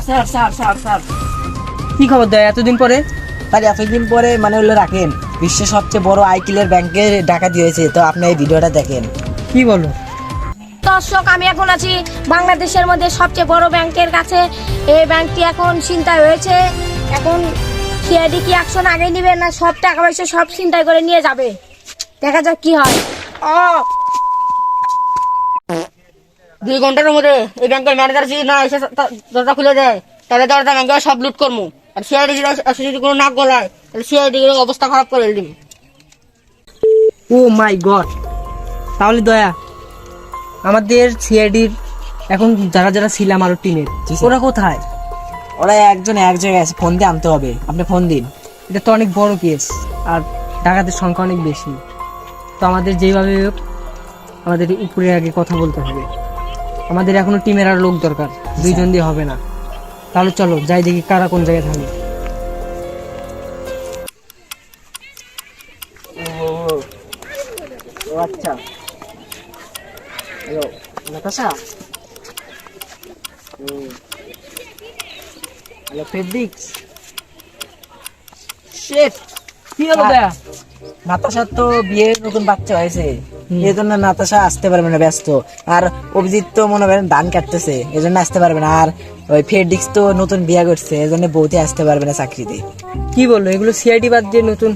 Sir কি খবর দেয় এতদিন পরে? স্যার এতদিন পরে মানে হলো রাখেন, বিশ্বের সবচেয়ে বড় আইকিলের ব্যাংকে ডাকাতি হয়েছে, তো আপনি এই ভিডিওটা দেখেন। কি বলো? দর্শক, আমি এখন আছি বাংলাদেশের মধ্যে সবচেয়ে বড় ব্যাংকের কাছে। এই ব্যাংকটি এখন ছিনতাই হয়েছে। এখন সিআইডি কি অ্যাকশন আগে নিবে না সব টাকা পয়সা সব ছিনতাই করে নিয়ে যাবে? দেখা যাক কি হয়। 2 ঘন্টার মধ্যে এই ব্যাংকের ম্যানেজার যদি না এসে দরজা খুলে দেয়, তাহলে দরজা ব্যাংকে সব লুট করবো। আর সিআইডি যদি কোনো নাক গলায়, তাহলে সিআইডি অবস্থা খারাপ করে দিন। ও মাই গড! তাহলে দয়া, আমাদের সিআইডির এখন যারা যারা ছিল আমার টিমের, জি স্যার। ওরা কোথায়? ওরা একজন এক জায়গায় আছে, ফোন দিয়ে আনতে হবে, আপনি ফোন দিন। এটা তো অনেক বড় কেস, আর ডাকাতের সংখ্যা অনেক বেশি। তো আমাদের যেভাবে হোক আমাদের উপরে আগে কথা বলতে হবে। আমাদের এখনো টিমের আর লোক দরকার, 2 জন দিয়ে হবে না। তাহলে চলো যাই দেখি কারা কোন জায়গায় থাকে। ও আচ্ছা, হ্যালো নাতাশা। Hello fabrics. শেট, কি হলো দয়া? নাতাশার তো বিয়ের নতুন বাচ্চা হয়েছে, এই জন্য নাতাশা আসতে পারবে না, ব্যস্ত। আর অভিজিৎ তো মনে করেন ধান কাটতেছে, এই জন্য আসতে পারবে না। আর ওই ফেব্রিক্স তো নতুন বিয়ে করছে, এই জন্য বউতে আসতে পারবে না চাকরিতে। কি বললো? এগুলো সিআইডি বাদ দিয়ে নতুন?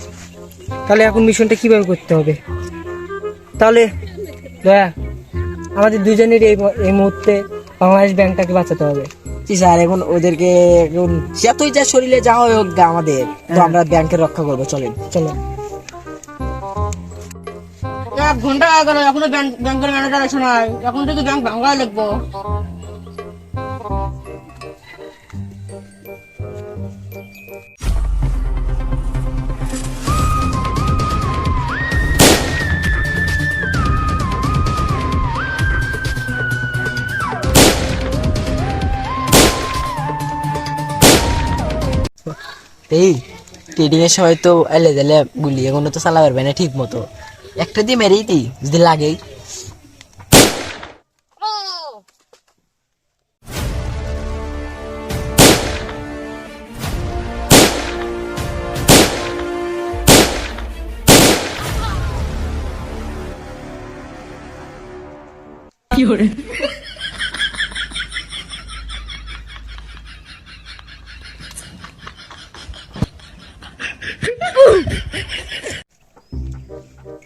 তাহলে এখন মিশনটা কিভাবে করতে হবে? তাহলে দয়া, আমাদের দুজনের এই মুহূর্তে বাংলাদেশ ব্যাংকটাকে বাঁচাতে হবে। জি স্যার, এখন ওদেরকে এখন যতই যা শরীরে যা হোক গা আমাদের, তো আমরা ব্যাংকের রক্ষা করবো, চলেন। চলো। 1 ঘন্টা হয়ে গেল, এখনো ব্যাংকের ম্যানেজার এসে নাই। এখন থেকে ব্যাংক ভাঙায় লিখবো। এই ট্রেডিং এর সময় তো এলে দিলে গুলি এগুলো তো চালা পারবে না ঠিক মতো, একটা দিয়ে মেরেই দিই যদি লাগেই।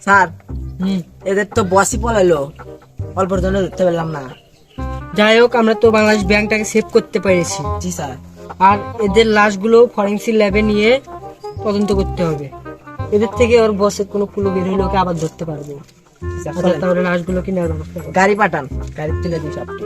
স্যার এদের তো বসই পলাইলো, অল্পর জন্য ধরতে পারলাম না। যাই হোক, আমরা তো বাংলাদেশ ব্যাংকটাকে সেভ করতে পেরেছি। জি স্যার। আর এদের লাশগুলো ফরেন্সিক ল্যাবে নিয়ে তদন্ত করতে হবে। এদের থেকে ওর বসের কোনো ক্লু বের হইলে ওকে আবার ধরতে পারবো। জি স্যার, চলেন। তাহলে লাশগুলো কি নেওয়ার ব্যবস্থা করবো। গাড়ি পাঠান, গাড়ি তুলে দিই সবটি।